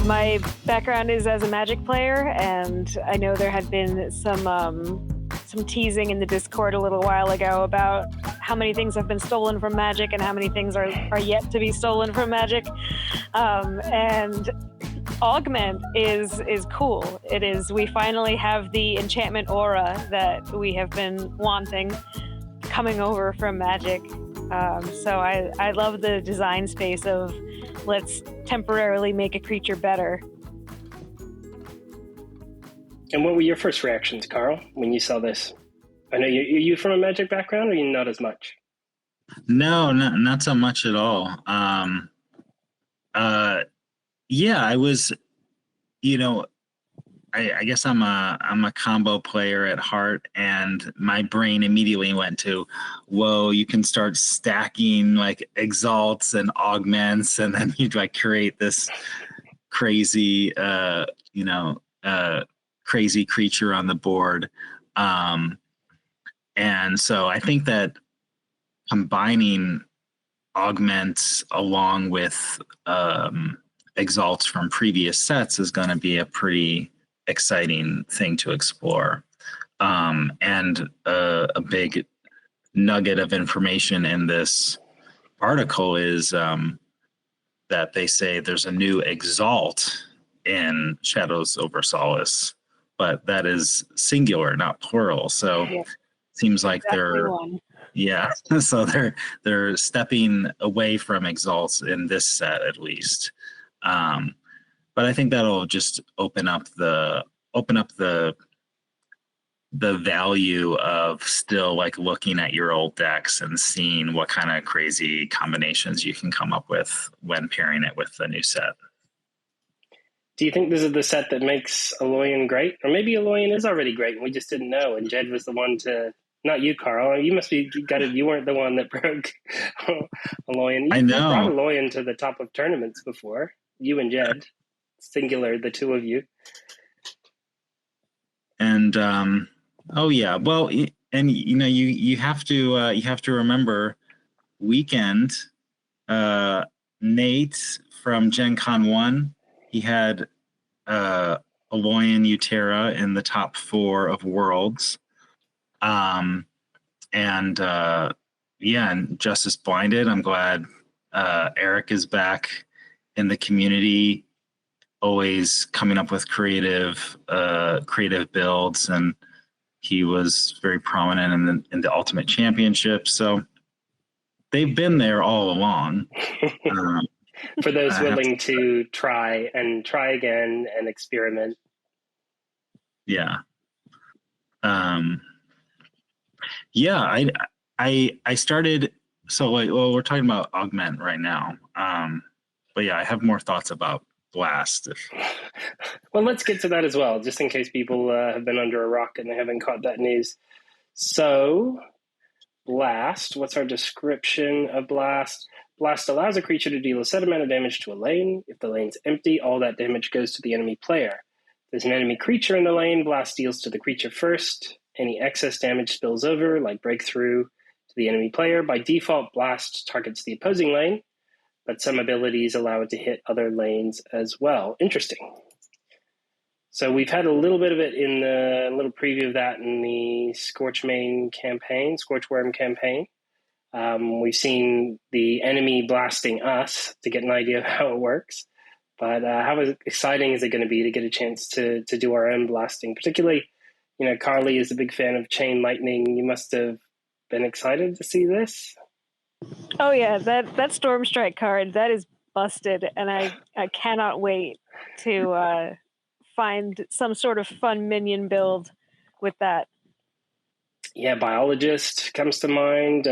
My background is as a Magic player, and I know there had been some teasing in the Discord a little while ago about how many things have been stolen from Magic and how many things are yet to be stolen from Magic. And Augment is cool. It is. We finally have the enchantment aura that we have been wanting coming over from Magic. So I love the design space of let's temporarily make a creature better. And what were your first reactions, Carl, when you saw this? I know you from a Magic background, or you not as much? No, not so much at all. Yeah, I was, I guess I'm a combo player at heart, and my brain immediately went to, whoa, you can start stacking like exalts and augments, and then you like create this crazy, crazy creature on the board. And so I think that combining augments along with exalts from previous sets is going to be a pretty exciting thing to explore. And a big nugget of information in this article is that they say there's a new exalt in Shadows over Solis, but that is singular, not plural. So Yeah. Seems like Exactly so they're stepping away from exalts in this set at least. But I think that'll just open up the value of still like looking at your old decks and seeing what kind of crazy combinations you can come up with when pairing it with the new set. Do you think this is the set that makes Aloyan great? Or maybe Aloyan is already great and we just didn't know, and Jed was the one to... Not you, Carl. You must be gutted. You weren't the one that broke Aloyan. I know. You brought Aloyan to the top of tournaments before. You and Jed. Singular, the two of you. And oh yeah, well, and you have to remember Weekend. Nate from Gen Con 1, he had Aloyan Utera in the top 4 of Worlds. And Justice Blinded. I'm glad Eric is back in the community, always coming up with creative builds, and he was very prominent in the Ultimate Championship. So they've been there all along. For those willing to try again and experiment. Yeah. Yeah, I started, so like, well, we're talking about Augment right now. But yeah, I have more thoughts about Blast. Well, let's get to that as well, just in case people have been under a rock and they haven't caught that news. So, Blast, what's our description of Blast? Blast allows a creature to deal a set amount of damage to a lane. If the lane's empty, all that damage goes to the enemy player. If there's an enemy creature in the lane, Blast deals to the creature first. Any excess damage spills over, like Breakthrough, to the enemy player. By default, Blast targets the opposing lane, but some abilities allow it to hit other lanes as well. Interesting. So we've had a little bit of it in the little preview of that in the Scorchworm campaign. We've seen the enemy blasting us to get an idea of how it works. But how exciting is it going to be to get a chance to do our own blasting? Particularly, Carly is a big fan of Chain Lightning. You must have been excited to see this. Oh yeah, that Storm Strike card, that is busted, and I cannot wait to find some sort of fun minion build with that. Yeah, Biologist comes to mind.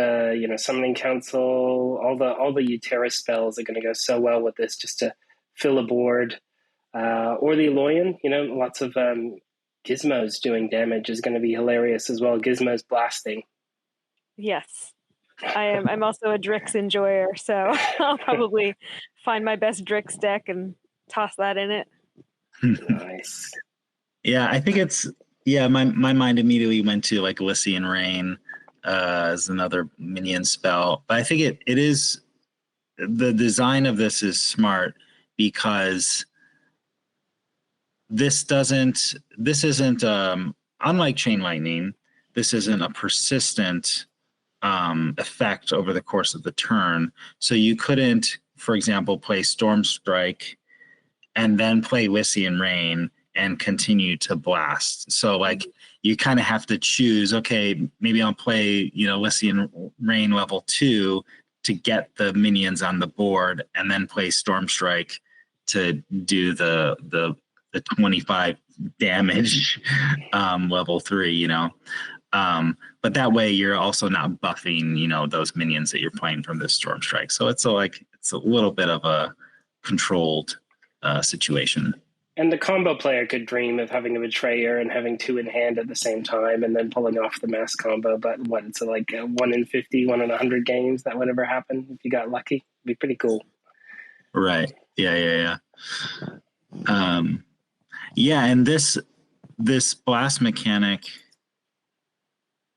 Summoning Council, all the Utera spells are going to go so well with this, just to fill a board. Or the Aloyan, lots of Gizmos doing damage is going to be hilarious as well. Gizmos blasting. Yes. I'm also a Drix enjoyer, so I'll probably find my best Drix deck and toss that in it. Nice. Yeah, I think my mind immediately went to like Lycian Rain as another minion spell. But I think it is, the design of this is smart because this isn't unlike Chain Lightning, this isn't a persistent effect over the course of the turn. So you couldn't, for example, play Storm Strike and then play Lycian Rain and continue to blast. So like you kind of have to choose, okay, maybe I'll play, Lycian Rain level 2 to get the minions on the board, and then play Storm Strike to do the 25 damage level 3, but that way you're also not buffing, those minions that you're playing from this Storm Strike. So it's a little bit of a controlled situation. And the combo player could dream of having a Betrayer and having 2 in hand at the same time and then pulling off the mass combo. But it's like 1 in 50, 1 in 100 games that would ever happen if you got lucky. It'd be pretty cool. Right. Yeah. And this blast mechanic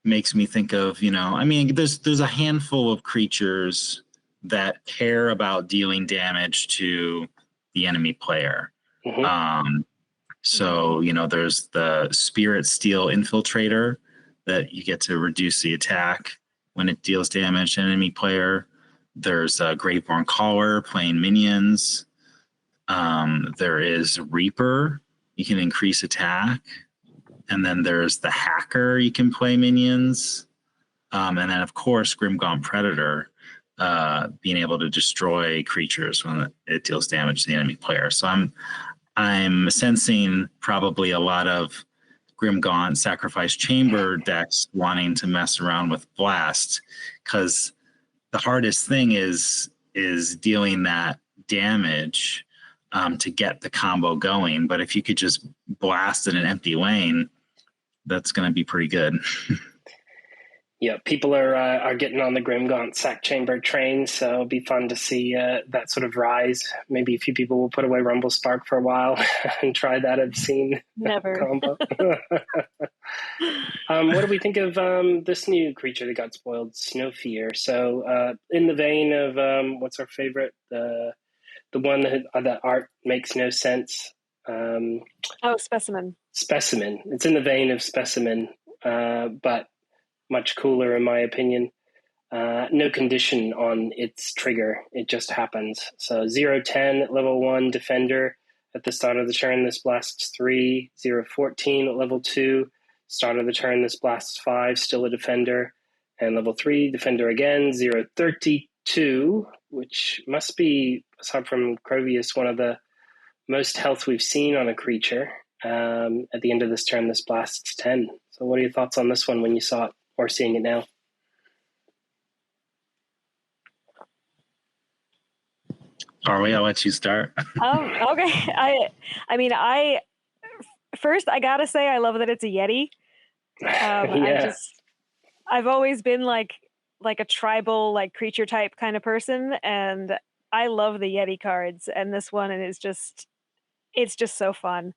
makes me think of, there's a handful of creatures that care about dealing damage to the enemy player. Mm-hmm. So there's the Spirit Steel Infiltrator that you get to reduce the attack when it deals damage to an enemy player. There's a Graveborn Caller playing minions. There is Reaper. You can increase attack. And then there's the Hacker. You can play minions. And then, of course, Grimgaunt Predator, being able to destroy creatures when it deals damage to the enemy player. So I'm sensing probably a lot of Grimgaunt Sacrifice Chamber decks wanting to mess around with Blast, because the hardest thing is dealing that damage to get the combo going. But if you could just blast in an empty lane, that's going to be pretty good. Yeah, people are getting on the Grimgaunt Sac Chamber train, so it'll be fun to see that sort of rise. Maybe a few people will put away Rumble Spark for a while and try that obscene combo. What do we think of this new creature that got spoiled, Snowfear? So in the vein of what's our favorite, the one that art makes no sense. Specimen. Specimen. It's in the vein of Specimen, but much cooler in my opinion. No condition on its trigger. It just happens. So 0-10 level 1 defender. At the start of the turn, this blasts 3. 0-14 at level 2. Start of the turn, this blasts 5. Still a defender. And level 3, defender again. 0-32, which must be, aside from Crovius, one of the most health we've seen on a creature. At the end of this turn, this blasts 10. So what are your thoughts on this one when you saw it? Or seeing it now? Harley, I'll let you start. Okay. I first I gotta say I love that it's a Yeti. Yeah. I've always been like a tribal creature type kind of person, and I love the Yeti cards, and this one is just so fun.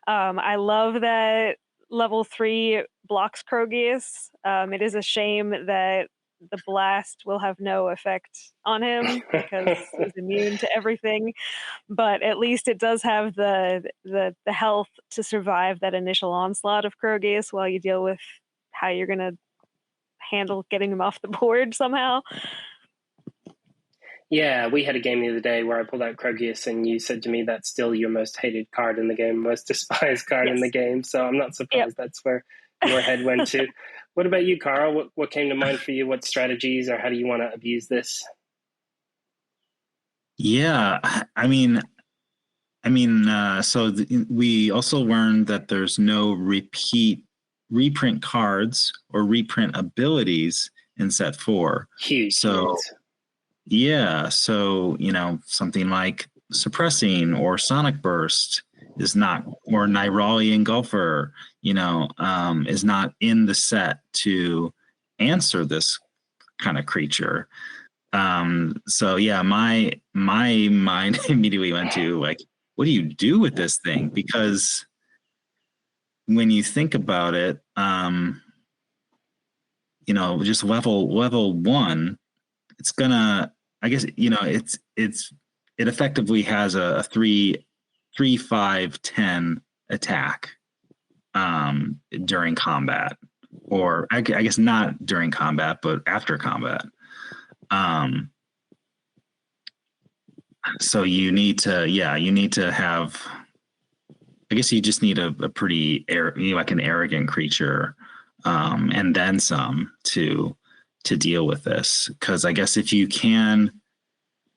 I love that level 3 blocks Krogius. It is a shame that the blast will have no effect on him because he's immune to everything. But at least it does have the health to survive that initial onslaught of Krogius while you deal with how you're gonna handle getting him off the board somehow. Yeah, we had a game the other day where I pulled out Krogius and you said to me that's still your most hated card in the game, most despised card in the game. So I'm not surprised that's where your head went to. What about you, Carl? What came to mind for you? What strategies or how do you want to abuse this? Yeah, so we also learned that there's no reprint cards or reprint abilities in set 4. Huge. So yeah, so something like Suppressing or Sonic Burst is not, or Nyrali Engulfer, is not in the set to answer this kind of creature. So yeah, my mind immediately went to what do you do with this thing? Because when you think about it, just level 1, it's gonna, I guess, it effectively has a 3, 5, 10 attack during combat, or I guess not during combat, but after combat. So you need to have, I guess you just need a pretty like an arrogant creature, and then some to deal with this. Because I guess if you can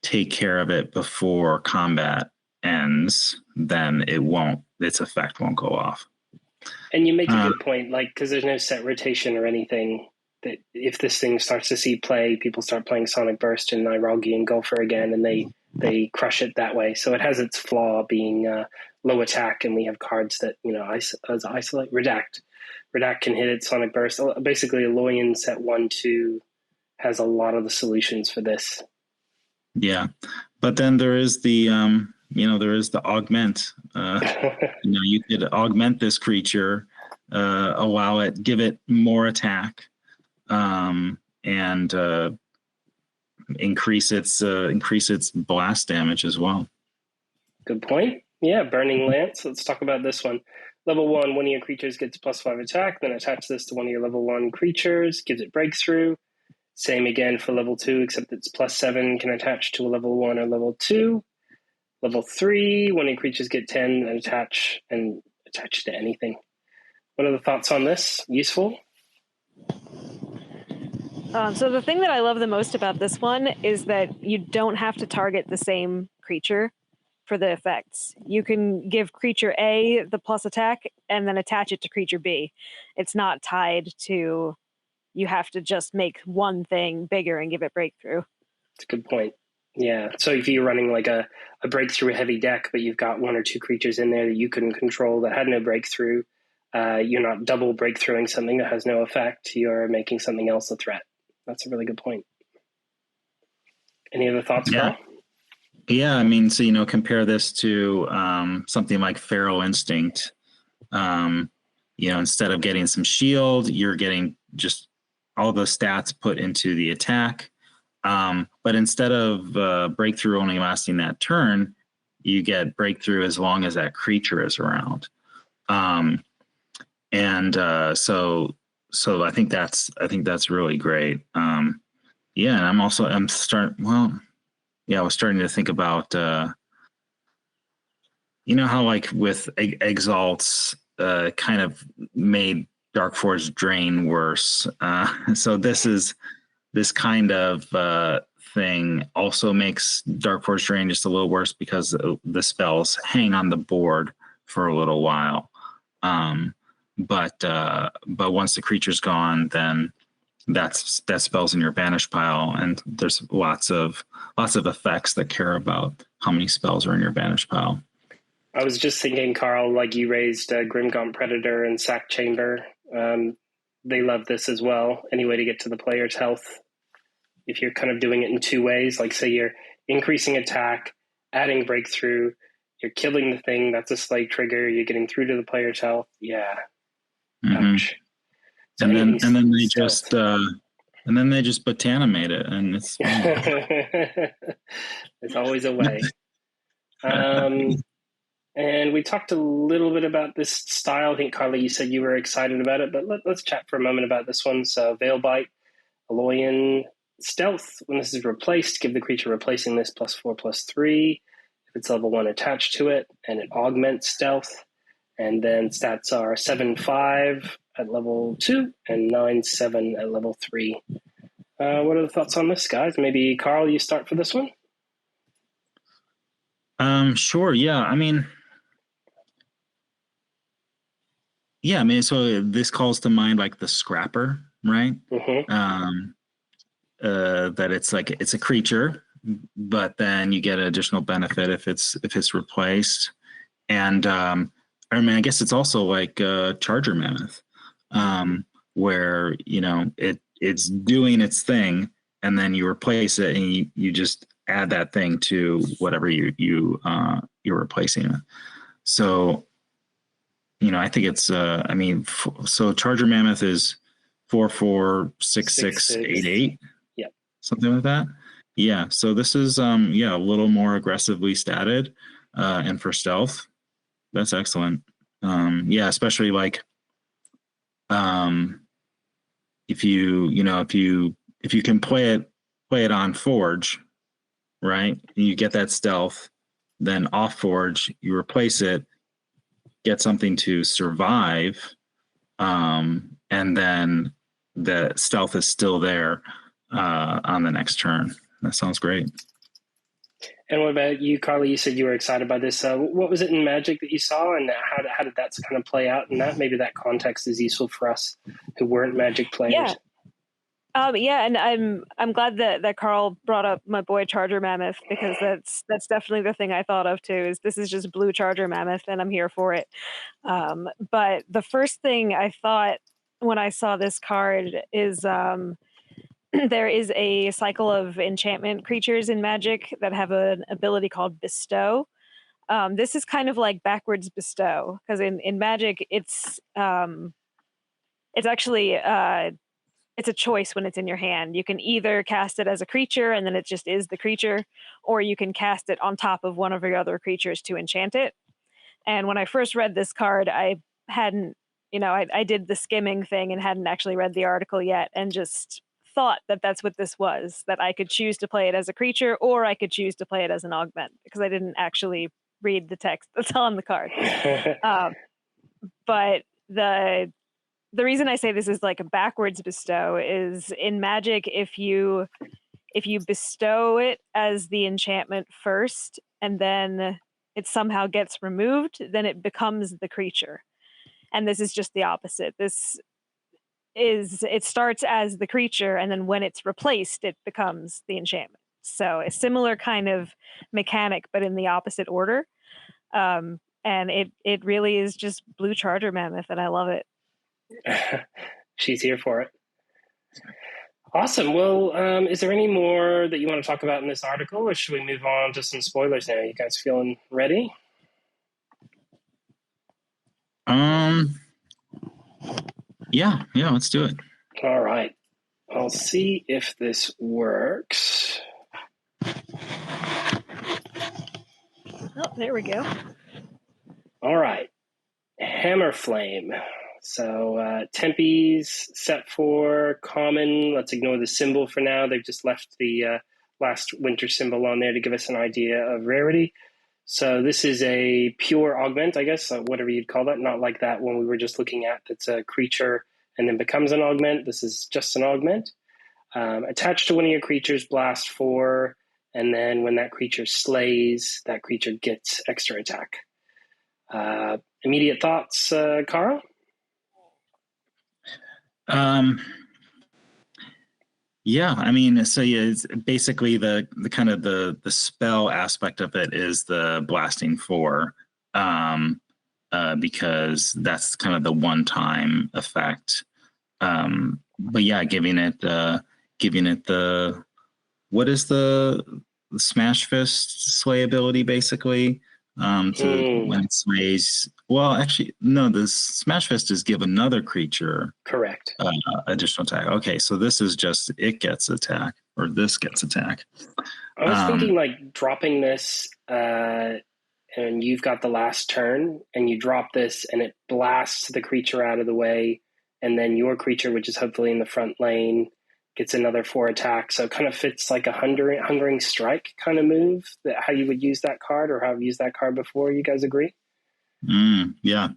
take care of it before combat ends, then its effect won't go off. And you make a good point, like, because there's no set rotation or anything, that if this thing starts to see play, people start playing Sonic Burst and Niralgi and Gopher again, and they crush it that way. So it has its flaw being low attack, and we have cards that, isolate. Redact can hit it, Sonic Burst. Basically, Aloyan set 1/2 has a lot of the solutions for this. Yeah, but then there is the augment. You could augment this creature, give it more attack, and increase its blast damage as well. Good point. Yeah, Burning Lance. Let's talk about this one. Level 1, one of your creatures gets +5 attack, then attach this to one of your level 1 creatures, gives it breakthrough. Same again for level 2, except it's +7, can attach to a level 1 or level 2. Level 3, one of your creatures get 10 and attach to anything. What are the thoughts on this? Useful? So the thing that I love the most about this one is that you don't have to target the same creature for the effects. You can give creature A the plus attack and then attach it to creature B. It's not tied to, you have to just make one thing bigger and give it breakthrough. That's a good point. Yeah. So if you're running like a breakthrough heavy deck, but you've got 1 or 2 creatures in there that you couldn't control that had no breakthrough, you're not double breakthroughing something that has no effect. You're making something else a threat. That's a really good point. Any other thoughts, Carl? Yeah, I mean, so, compare this to something like Feral Instinct. Instead of getting some shield, you're getting just all the stats put into the attack. But instead of breakthrough only lasting that turn, you get breakthrough as long as that creature is around. So I think that's really great. And I was starting to think about, how like with Exalts kind of made Dark Force Drain worse. So this kind of thing also makes Dark Force Drain just a little worse because the spells hang on the board for a little while. But once the creature's gone, then that spell's in your banish pile, and there's lots of effects that care about how many spells are in your banish pile. I was just thinking, Carl, like you raised Grimgaunt Predator and Sack Chamber. They love this as well. Any way to get to the player's health. If you're kind of doing it in 2 ways, like say you're increasing attack, adding breakthrough, you're killing the thing, that's a slate trigger, you're getting through to the player's health. Yeah. Mm-hmm. Ouch. So and then they just botanimate it, and it's there's always a way. And we talked a little bit about this style. I think, Carly, you said you were excited about it, but let's chat for a moment about this one. So Veilbite, Aloyan, Stealth. When this is replaced, give the creature replacing this +4/+3. If it's level 1 attached to it, and it augments Stealth. And then stats are 7/5 at level 2 and 9/7 at level 3. What are the thoughts on this, guys? Maybe, Carl, you start for this one? Sure. Yeah. So this calls to mind like the Scrapper, right? Mm-hmm. That it's a creature, but then you get additional benefit if it's replaced. And I guess it's also like Charger Mammoth, where it's doing its thing, and then you replace it, and you just add that thing to whatever you're replacing it. So, I think it's so Charger Mammoth is 4/4/6/6/8/8. Yeah, something like that. Yeah. So this is a little more aggressively statted, and for stealth, that's excellent. Yeah, especially like if you can play it on Forge, right? You get that stealth, then off Forge, you replace it, get something to survive, and then the stealth is still there on the next turn. That sounds great. And what about you, Carly? You said you were excited by this. What was it in Magic that you saw, and how did that kind of play out? And that maybe that context is useful for us who weren't Magic players. Yeah, and I'm glad that Carl brought up my boy Charger Mammoth, because that's definitely the thing I thought of too. Is this is just blue Charger Mammoth, and I'm here for it. But the first thing I thought when I saw this card is there is a cycle of enchantment creatures in Magic that have an ability called Bestow. This is kind of like backwards Bestow, because in Magic it's actually it's a choice when it's in your hand. You can either cast it as a creature and then it just is the creature, or you can cast it on top of one of your other creatures to enchant it. And when I first read this card, I hadn't, I did the skimming thing and hadn't actually read the article yet, and just thought that that's what this was, that I could choose to play it as a creature or I could choose to play it as an augment, because I didn't actually read the text that's on the card. But the reason I say this is like a backwards bestow is in Magic, if you bestow it as the enchantment first and then it somehow gets removed, then it becomes the creature. And this is just the opposite. It starts as the creature, and then when it's replaced, it becomes the enchantment. So a similar kind of mechanic, but in the opposite order. And it really is just blue Charger Mammoth, and I love it. She's here for it. Awesome. Well, is there any more that you want to talk about in this article, or should we move on to some spoilers now? You guys feeling ready? Yeah, let's do it. All right. I'll see if this works. Oh, there we go. All right. Hammerflame. So Tempe's set for common. Let's ignore the symbol for now. They've just left the last winter symbol on there to give us an idea of rarity. So this is a pure augment, I guess, whatever you'd call that. Not like that one we were just looking at that's a creature and then becomes an augment. This is just an augment. Attached to one of your creatures, blast 4, and then when that creature slays, that creature gets extra attack. Immediate thoughts, Carl? Yeah, I mean, so yeah, it's basically the kind of the spell aspect of it is the blasting 4, because that's kind of the one-time effect. But yeah, giving it the what is the Smash Fist slay ability basically? When it slays. Well, actually, no. The Smash Fist is give another creature correct additional attack. Okay, so this is just it gets attack, or this gets attack. I was thinking like dropping this, and you've got the last turn, and you drop this, and it blasts the creature out of the way, and then your creature, which is hopefully in the front lane, gets another 4 attack. So it kind of fits like a hungering strike kind of move, that how you would use that card, or how I've used that card before. You guys agree? Yeah,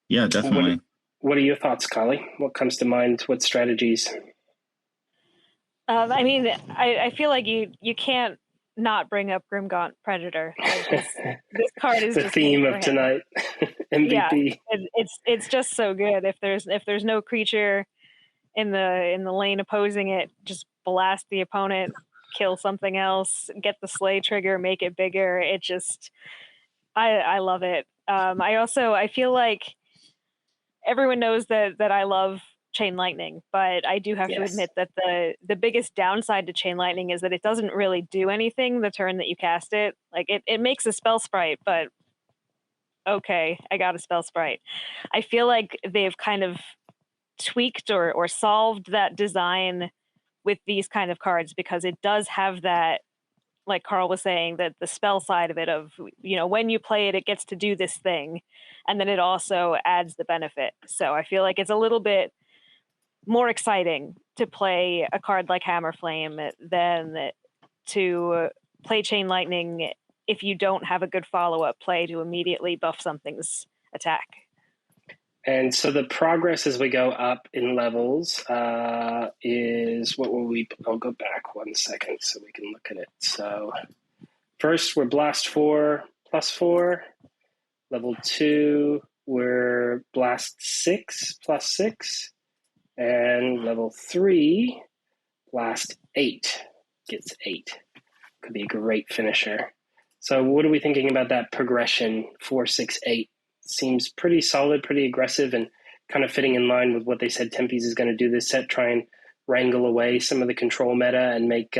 definitely. What are your thoughts, Kali? What comes to mind? What strategies? I mean, I feel like you can't not bring up Grimgaunt Predator. This card is the just theme of tonight. MVP. Yeah, it's just so good. If there's no creature in the lane opposing it, just blast the opponent, kill something else, get the slay trigger, make it bigger. It just, I love it. I feel like everyone knows that I love Chain Lightning, but I do have to admit that the biggest downside to Chain Lightning is that it doesn't really do anything the turn that you cast it. Like it makes a spell sprite, but okay, I got a spell sprite. I feel like they've kind of tweaked or solved that design with these kind of cards, because it does have that like Carl was saying, that the spell side of it of, when you play it, it gets to do this thing. And then it also adds the benefit. So I feel like it's a little bit more exciting to play a card like Hammerflame than to play Chain Lightning if you don't have a good follow-up play to immediately buff something's attack. And so the progress as we go up in levels is, what will we, I'll go back 1 second so we can look at it. So first we're Blast 4 +4. Level 2, we're Blast 6 +6. And level 3, Blast 8 gets 8. Could be a great finisher. So what are we thinking about that progression, 4, 6, 8? Seems pretty solid, pretty aggressive, and kind of fitting in line with what they said Tempe's is going to do this set, try and wrangle away some of the control meta and make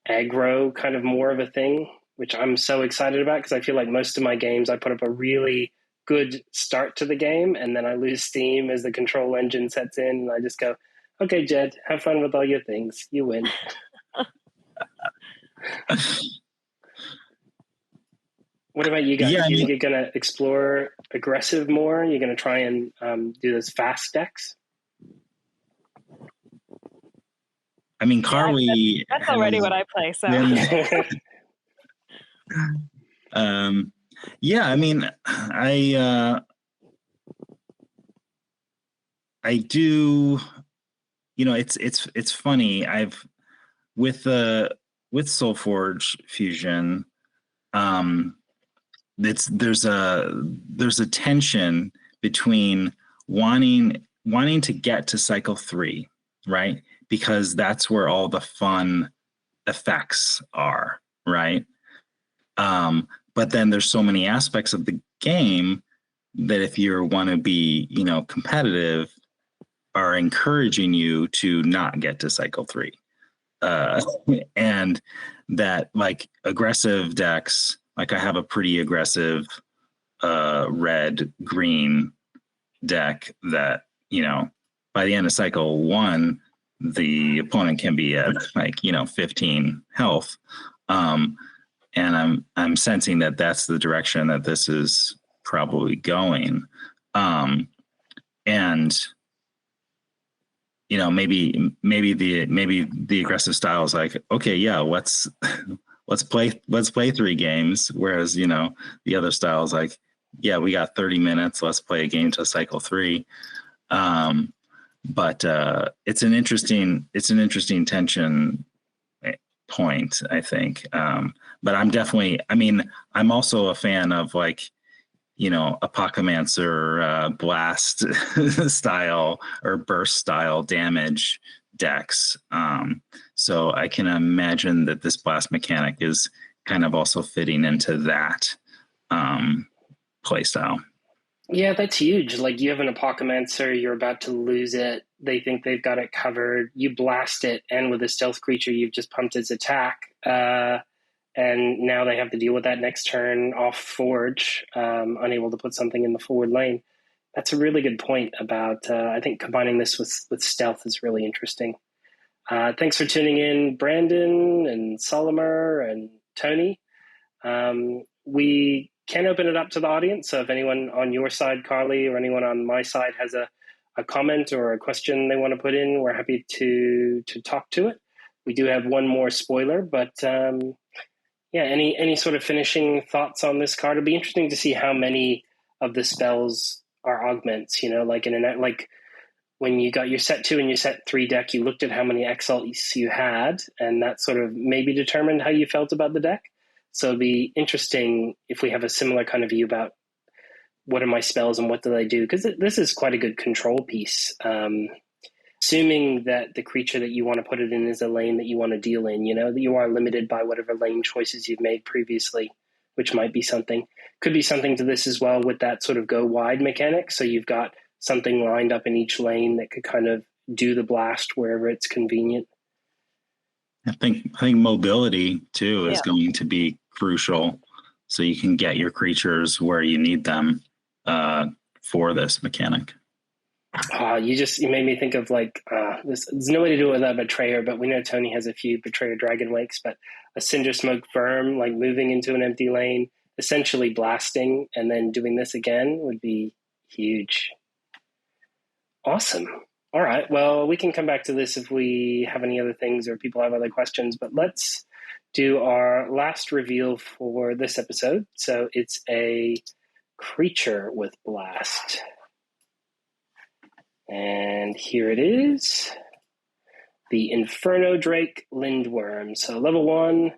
aggro kind of more of a thing, which I'm so excited about because I feel like most of my games I put up a really good start to the game and then I lose steam as the control engine sets in and I just go, okay, Jed, have fun with all your things. You win. What about you guys? Yeah, You think you're going to explore aggressive more? You're going to try and do those fast decks? I mean, Carly. That's already what I play. So. Yeah, I mean, I do. It's funny. I've with SolForge Fusion. There's a tension between wanting to get to cycle 3, right? Because that's where all the fun effects are, right? But then there's so many aspects of the game that if you want to be, competitive, are encouraging you to not get to cycle 3. And that like aggressive decks, like I have a pretty aggressive red-green deck that, by the end of cycle 1, the opponent can be at 15 health. And I'm sensing that that's the direction that this is probably going. And maybe the aggressive style is like, okay, yeah, let's play 3 games. Whereas, the other style is like, yeah, we got 30 minutes. Let's play a game to cycle 3. But it's an interesting tension point, I think. But I'm also a fan of Apocalypser blast style or burst style damage decks. So I can imagine that this blast mechanic is kind of also fitting into that play style. Yeah, that's huge. Like you have an Apocalypser, you're about to lose it. They think they've got it covered. You blast it, and with a stealth creature, you've just pumped its attack. And now they have to deal with that next turn off Forge, unable to put something in the forward lane. That's a really good point about, I think combining this with stealth is really interesting. Thanks for tuning in, Brandon and Solimer and Tony. We can open it up to the audience. So if anyone on your side, Carly, or anyone on my side has a comment or a question they want to put in, we're happy to talk to it. We do have one more spoiler, but any sort of finishing thoughts on this card? It'd be interesting to see how many of the spells are augments, like when you got your set 2 and your set 3 deck, you looked at how many exalts you had, and that sort of maybe determined how you felt about the deck. So it'd be interesting if we have a similar kind of view about what are my spells and what do they do? Because this is quite a good control piece. Assuming that the creature that you want to put it in is a lane that you want to deal in, that you are limited by whatever lane choices you've made previously, which might be something. Could be something to this as well with that sort of go wide mechanic. So you've got something lined up in each lane that could kind of do the blast wherever it's convenient. I think mobility too is going to be crucial, so you can get your creatures where you need them for this mechanic. You made me think of there's no way to do it without Betrayer, but we know Tony has a few Betrayer Dragon Wakes, but a Cinder Smoke Firm, like moving into an empty lane, essentially blasting, and then doing this again would be huge. Awesome. All right. Well, we can come back to this if we have any other things or people have other questions, but let's do our last reveal for this episode. So it's a creature with blast. And here it is. The Inferno Drake Lindworm. So level 1,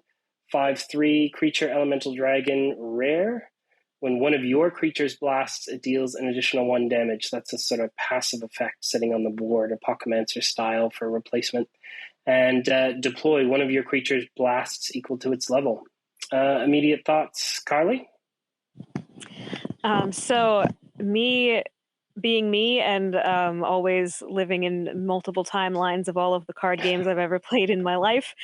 5/3 creature elemental dragon rare. When one of your creatures blasts, it deals an additional 1 damage. That's a sort of passive effect sitting on the board, Apocalypse style for replacement. And deploy one of your creatures' blasts equal to its level. Immediate thoughts, Carly? So me being me and always living in multiple timelines of all of the card games I've ever played in my life,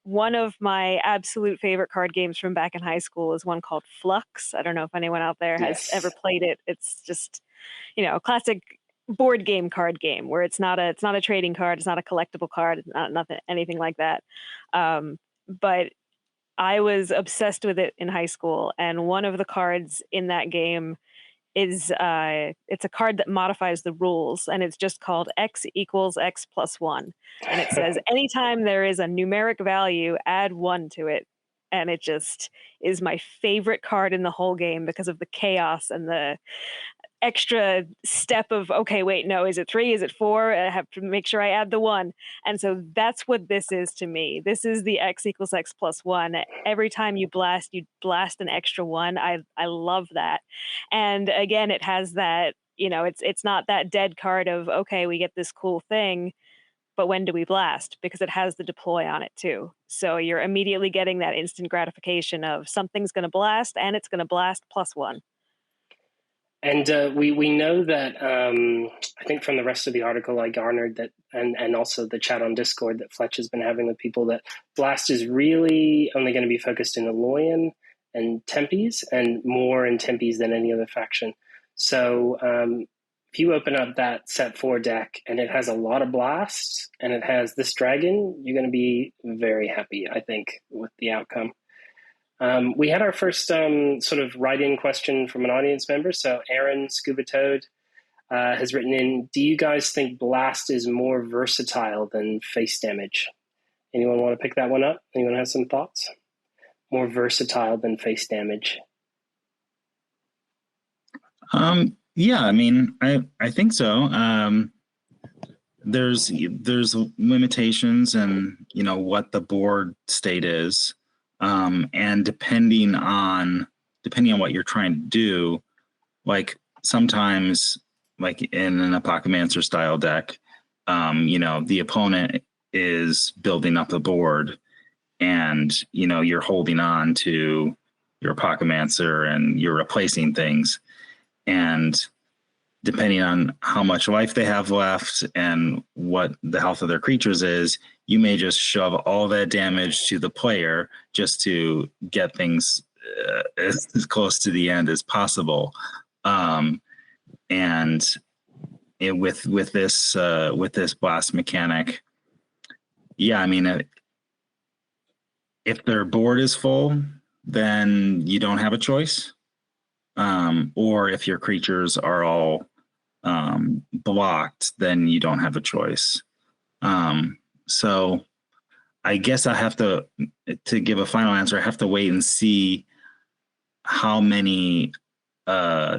one of my absolute favorite card games from back in high school is one called Flux. I don't know if anyone out there has ever played it. It's just, a classic board game card game where it's not a trading card, it's not a collectible card, it's not nothing anything like that. But I was obsessed with it in high school, and one of the cards in that game is it's a card that modifies the rules, and it's just called X equals X plus 1. And it says anytime there is a numeric value, add 1 to it. And it just is my favorite card in the whole game because of the chaos and the extra step of, okay, wait, no, is it 3? Is it 4? I have to make sure I add the 1. And so that's what this is to me. This is the X equals X plus 1. Every time you blast an extra 1. I love that. And again, it has that, it's not that dead card of, okay, we get this cool thing, but when do we blast? Because it has the deploy on it too. So you're immediately getting that instant gratification of something's going to blast, and it's going to blast plus 1. And we know that, I think from the rest of the article I garnered that, and also the chat on Discord that Fletch has been having with people, that Blast is really only going to be focused in Aloyan and Tempes, and more in Tempes than any other faction. So if you open up that set 4 deck and it has a lot of blasts and it has this dragon, you're going to be very happy, I think, with the outcome. We had our first sort of write-in question from an audience member. So Aaron Scuba Toad has written in, do you guys think Blast is more versatile than face damage? Anyone want to pick that one up? Anyone have some thoughts? More versatile than face damage? Yeah, I mean, I think so. There's limitations and, what the board state is. And depending on what you're trying to do, like sometimes, like in an Apocalypse style deck, the opponent is building up the board, and you're holding on to your Apocalypser and you're replacing things, and depending on how much life they have left and what the health of their creatures is, you may just shove all that damage to the player just to get things as close to the end as possible. And with this blast mechanic, yeah, I mean, if their board is full, then you don't have a choice. Or if your creatures are all blocked, then you don't have a choice. So I guess I have to give a final answer, I have to wait and see how many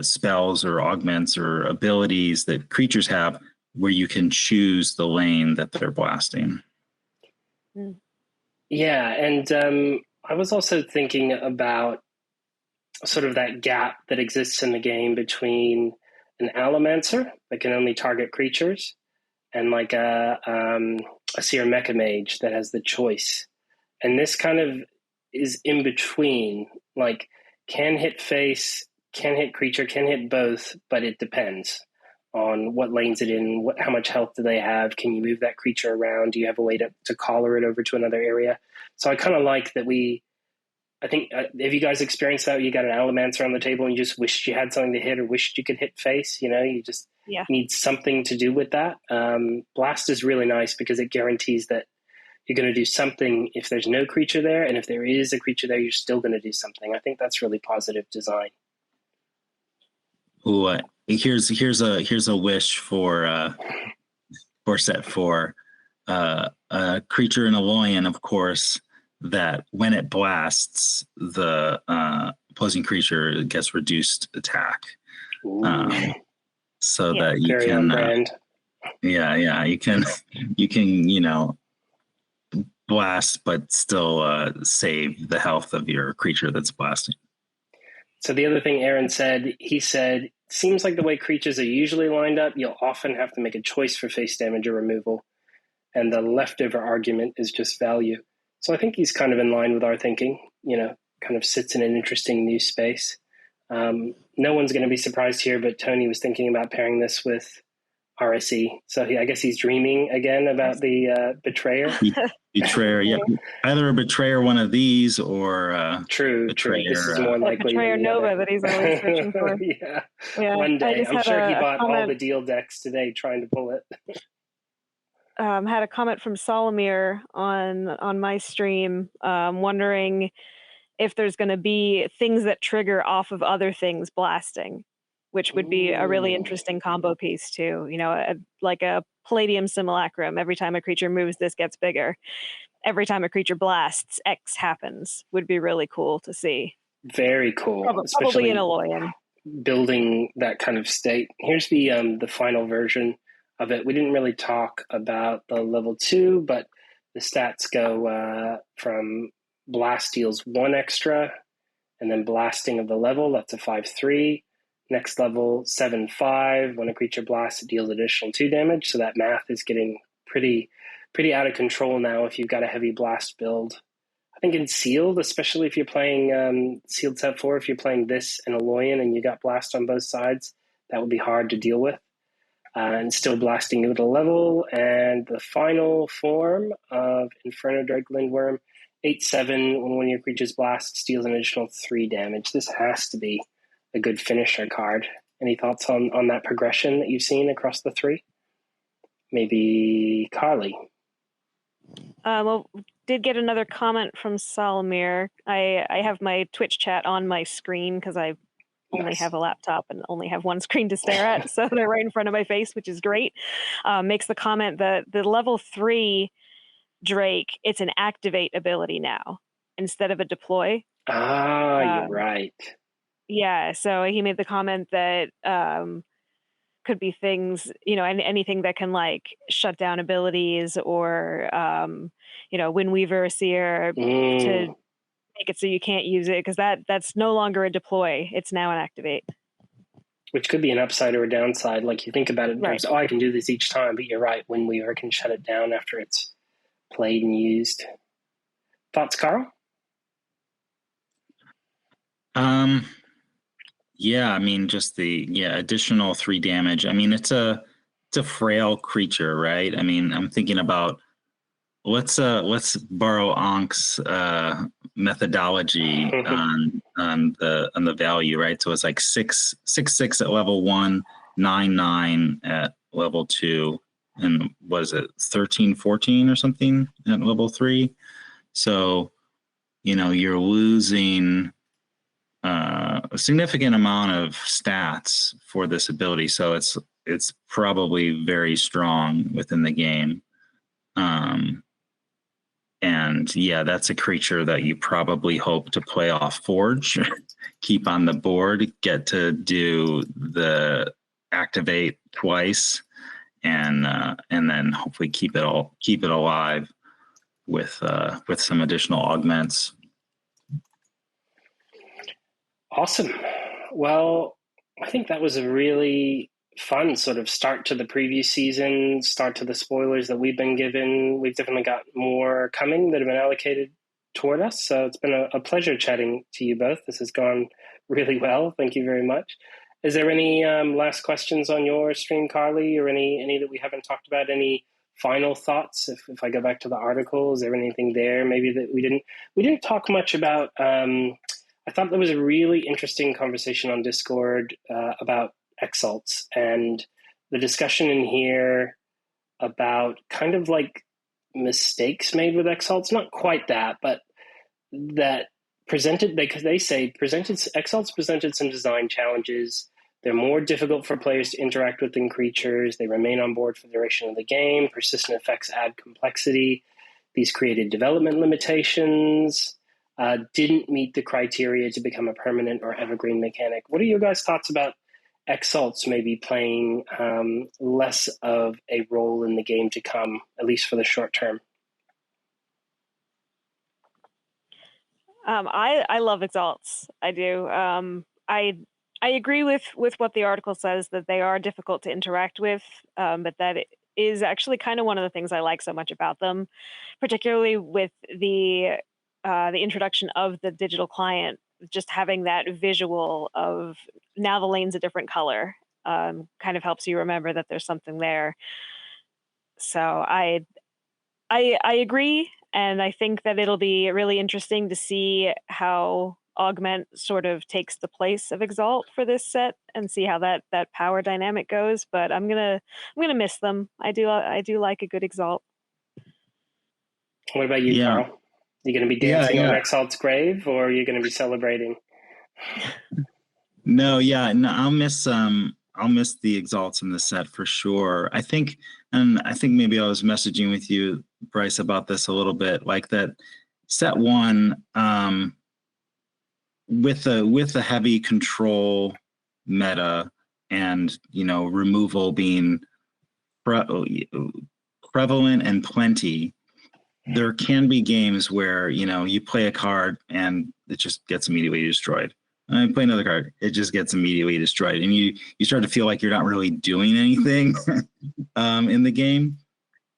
spells or augments or abilities that creatures have where you can choose the lane that they're blasting. Yeah, and I was also thinking about sort of that gap that exists in the game between an Allomancer that can only target creatures and like a Seer Mecha Mage that has the choice. And this kind of is in between, like can hit face, can hit creature, can hit both, but it depends on what lanes it in, how much health do they have, can you move that creature around, do you have a way to collar it over to another area? So I kind of like that I think, have you guys experienced that? You got an Allomancer on the table and you just wished you had something to hit or wished you could hit face, you just Yeah. needs something to do with that. Blast is really nice because it guarantees that you're going to do something if there's no creature there, and if there is a creature there, you're still going to do something. I think that's really positive design. Ooh, here's a wish for set 4. A creature in Aloyan, of course, that when it blasts, the opposing creature gets reduced attack. So yeah, that you very can on brand. you can blast but still save the health of your creature that's blasting. So the other thing Aaron said, he said, seems like the way creatures are usually lined up, you'll often have to make a choice for face damage or removal, and the leftover argument is just value. So I think he's kind of in line with our thinking, kind of sits in an interesting new space. No one's going to be surprised here, but Tony was thinking about pairing this with RSE. So I guess he's dreaming again about the Betrayer. Betrayer, yeah. Either a Betrayer, one of these, or True. This is more likely. Betrayer Nova that he's always searching for. yeah. One day. I'm sure he bought all the deal decks today trying to pull it. Had a comment from Solomir on my stream, wondering if there's going to be things that trigger off of other things blasting, which would be a really interesting combo piece too. Like a Palladium Simulacrum. Every time a creature moves, this gets bigger. Every time a creature blasts, X happens. Would be really cool to see. Very cool. Probably in Aloyan. Building that kind of state. Here's the final version of it. We didn't really talk about the level 2, but the stats go from blast deals 1 extra, and then blasting of the level, that's a 5/3. Next level, 7/5. When a creature blasts, it deals additional 2 damage. So that math is getting pretty out of control now if you've got a heavy blast build. I think in Sealed, especially if you're playing Sealed Set 4, if you're playing this and Aloyan and you got blast on both sides, that would be hard to deal with. And still blasting you at a level. And the final form of Inferno Drake Lindworm, 8/7. When one of your creatures blasts, deals an additional 3 damage. This has to be a good finisher card. Any thoughts on that progression that you've seen across the 3? Maybe Carly. Did get another comment from Solomir. I have my Twitch chat on my screen because I only have a laptop and only have one screen to stare at, so they're right in front of my face, which is great. Makes the comment that the level 3 Drake, it's an activate ability now instead of a deploy. You're right. Yeah, so he made the comment that could be things, anything that can like shut down abilities or, Windweaver Seer to make it so you can't use it, because that's no longer a deploy. It's now an activate. Which could be an upside or a downside. Like you think about it in terms, I can do this each time, but you're right, Windweaver can shut it down after it's played and used. Thoughts, Carl? Yeah, I mean, just the additional 3 damage. I mean, it's a frail creature, right? I mean, I'm thinking about let's borrow Ank's methodology on the value, right? So it's like 6/6 at level 1, 9/9 at level 2, and was it 13/14 or something at level 3? So you're losing a significant amount of stats for this ability, so it's probably very strong within the game. And yeah, that's a creature that you probably hope to play off Forge, keep on the board, get to do the activate twice, and then hopefully keep it alive with some additional augments. Awesome. Well, I think that was a really fun sort of start to the preview season, start to the spoilers that we've been given. We've definitely got more coming that have been allocated toward us. So it's been a pleasure chatting to you both. This has gone really well. Thank you very much. Is there any last questions on your stream, Carly, or any that we haven't talked about? Any final thoughts? If I go back to the article, is there anything there maybe that we didn't talk much about? I thought there was a really interesting conversation on Discord about exalts and the discussion in here about kind of like mistakes made with exalts, not quite that, but that presented, because they say exalts presented some design challenges. They're more difficult for players to interact with than creatures. They remain on board for the duration of the game. Persistent effects add complexity. These created development limitations. Didn't meet the criteria to become a permanent or evergreen mechanic. What are your guys' thoughts about exalts maybe playing less of a role in the game to come, at least for the short term? I love exalts. I do. I agree with what the article says, that they are difficult to interact with, but that it is actually kind of one of the things I like so much about them, particularly with the introduction of the digital client. Just having that visual of now the lane's a different color kind of helps you remember that there's something there. So I agree, and I think that it'll be really interesting to see how Augment sort of takes the place of Exalt for this set, and see how that power dynamic goes. But I'm gonna miss them. I do like a good Exalt. What about you, Carl? You going to be dancing on Exalt's grave, or are you going to be celebrating? No, I'll miss the Exalts in the set for sure. I think maybe I was messaging with you, Bryce, about this a little bit, like that set one, with the heavy control meta and, removal being prevalent and plenty, there can be games where, you play a card and it just gets immediately destroyed. And I play another card, it just gets immediately destroyed. And you start to feel like you're not really doing anything in the game.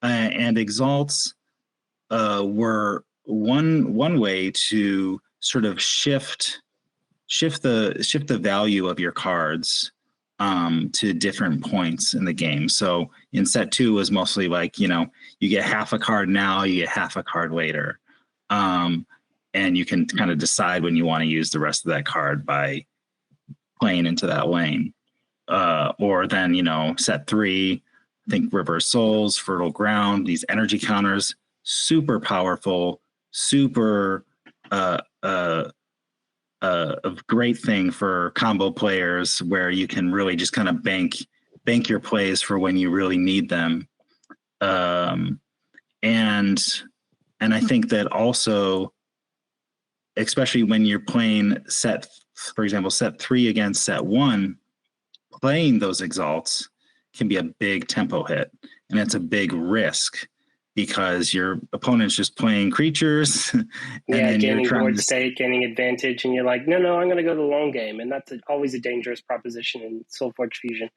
And Exalts were one way to sort of shift the value of your cards to different points in the game. So in set 2 was mostly like, you get half a card now, you get half a card later. And you can kind of decide when you want to use the rest of that card by playing into that lane. Or then, set 3, I think Reverse Souls, Fertile Ground, these energy counters, super powerful, super a great thing for combo players, where you can really just kind of bank your plays for when you really need them. And I think that also, especially when you're playing for example, set 3 against set 1, playing those Exalts can be a big tempo hit, and it's a big risk because your opponent's just playing creatures. And then gaining board state, gaining advantage, and you're like, no, I'm going to go the long game, and that's always a dangerous proposition in SolForge Fusion.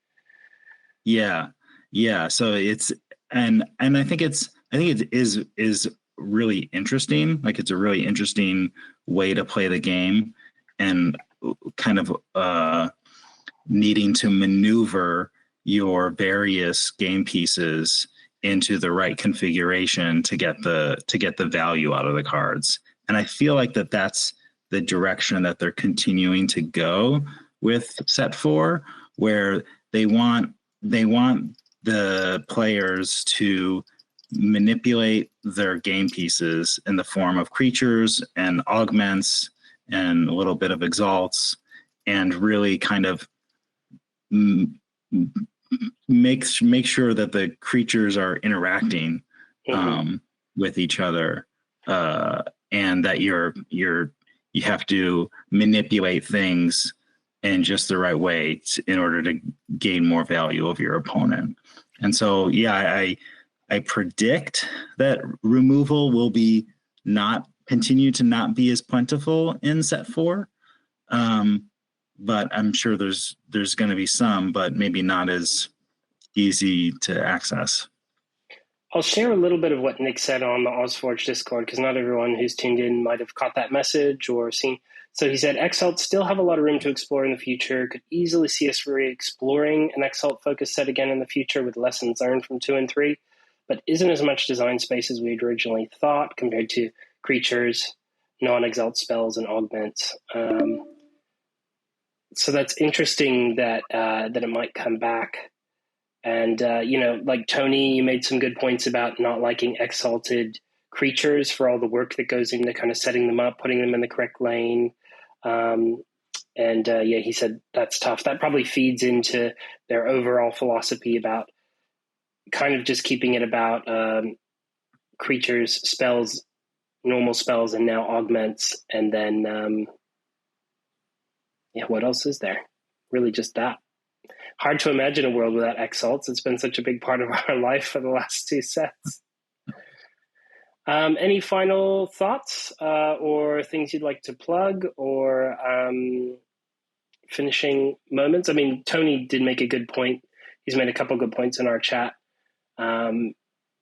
Yeah. So it's and I think it is really interesting. Like, it's a really interesting way to play the game, and kind of needing to maneuver your various game pieces into the right configuration to get the value out of the cards. And I feel like that's the direction that they're continuing to go with set 4, where they want the players to manipulate their game pieces in the form of creatures and augments and a little bit of exalts, and really kind of make sure that the creatures are interacting with each other, and that you have to manipulate things in just the right way in order to gain more value of your opponent. And so, I predict that removal will continue to not be as plentiful in set 4. But I'm sure there's going to be some, but maybe not as easy to access. I'll share a little bit of what Nick said on the OzForge Discord, because not everyone who's tuned in might have caught that message or seen. So he said, Exalt still have a lot of room to explore in the future. Could easily see us re-exploring an Exalt-focused set again in the future with lessons learned from 2 and 3, but isn't as much design space as we had originally thought compared to creatures, non-Exalt spells, and augments. So that's interesting that it might come back. And, like Tony, you made some good points about not liking exalted creatures for all the work that goes into kind of setting them up, putting them in the correct lane. He said that's tough. That probably feeds into their overall philosophy about kind of just keeping it about creatures, spells, normal spells, and now augments. And then, what else is there? Really just that. Hard to imagine a world without exalts. It's been such a big part of our life for the last 2 sets. Any final thoughts or things you'd like to plug or finishing moments? I mean, Tony did make a good point. He's made a couple good points in our chat.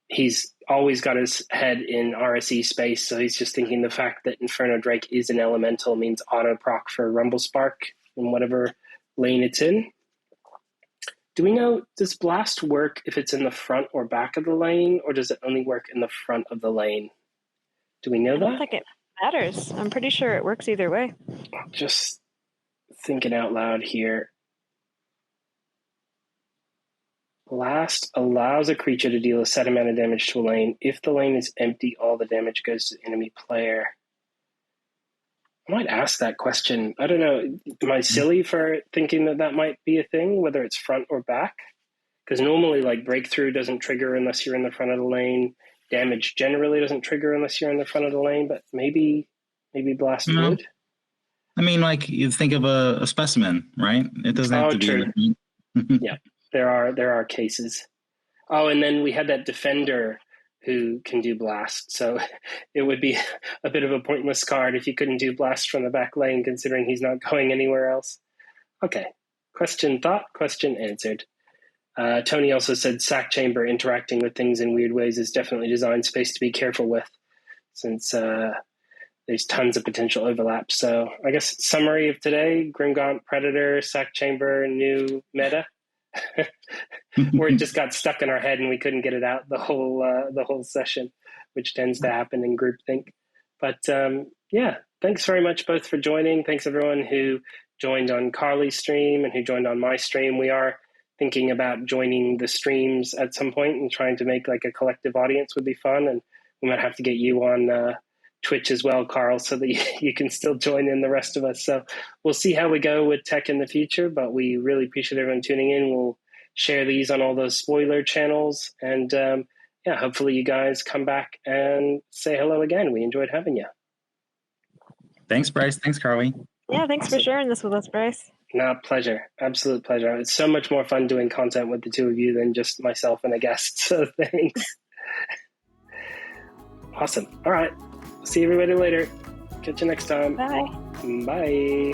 He's always got his head in RSE space, so he's just thinking the fact that Inferno Drake is an elemental means auto proc for Rumble Spark in whatever lane it's in. Do we know, does Blast work if it's in the front or back of the lane, or does it only work in the front of the lane? Do we know that? I don't think it matters. I'm pretty sure it works either way. Just thinking out loud here. Blast allows a creature to deal a set amount of damage to a lane. If the lane is empty, all the damage goes to the enemy player. I might ask that question. I don't know. Am I silly for thinking that might be a thing, whether it's front or back? Because normally, like, breakthrough doesn't trigger unless you're in the front of the lane. Damage generally doesn't trigger unless you're in the front of the lane, but maybe Blast would. I mean, like, you think of a specimen, right? It doesn't have to true. be. Yeah, there are cases. Oh, and then we had that defender who can do Blast. So it would be a bit of a pointless card if you couldn't do Blast from the back lane, considering he's not going anywhere else. Okay. Question thought, question answered. Tony also said Sack Chamber interacting with things in weird ways is definitely design space to be careful with, since there's tons of potential overlap. So I guess summary of today, Grimgaunt, Predator, Sack Chamber, new meta. Where it just got stuck in our head and we couldn't get it out the whole session, which tends to happen in groupthink. But thanks very much both for joining. Thanks everyone who joined on Carly's stream and who joined on my stream. We are thinking about joining the streams at some point and trying to make like a collective audience would be fun. And we might have to get you on Twitch as well, Carl, so that you can still join in the rest of us. So we'll see how we go with tech in the future, but we really appreciate everyone tuning in. We'll share these on all those spoiler channels. And hopefully you guys come back and say hello again. We enjoyed having you. Thanks, Bryce. Thanks, Carly. Yeah, thanks for sharing this with us, Bryce. No, pleasure. Absolute pleasure. It's so much more fun doing content with the two of you than just myself and a guest. So thanks. Awesome. All right. See everybody later. Catch you next time. Bye. Bye.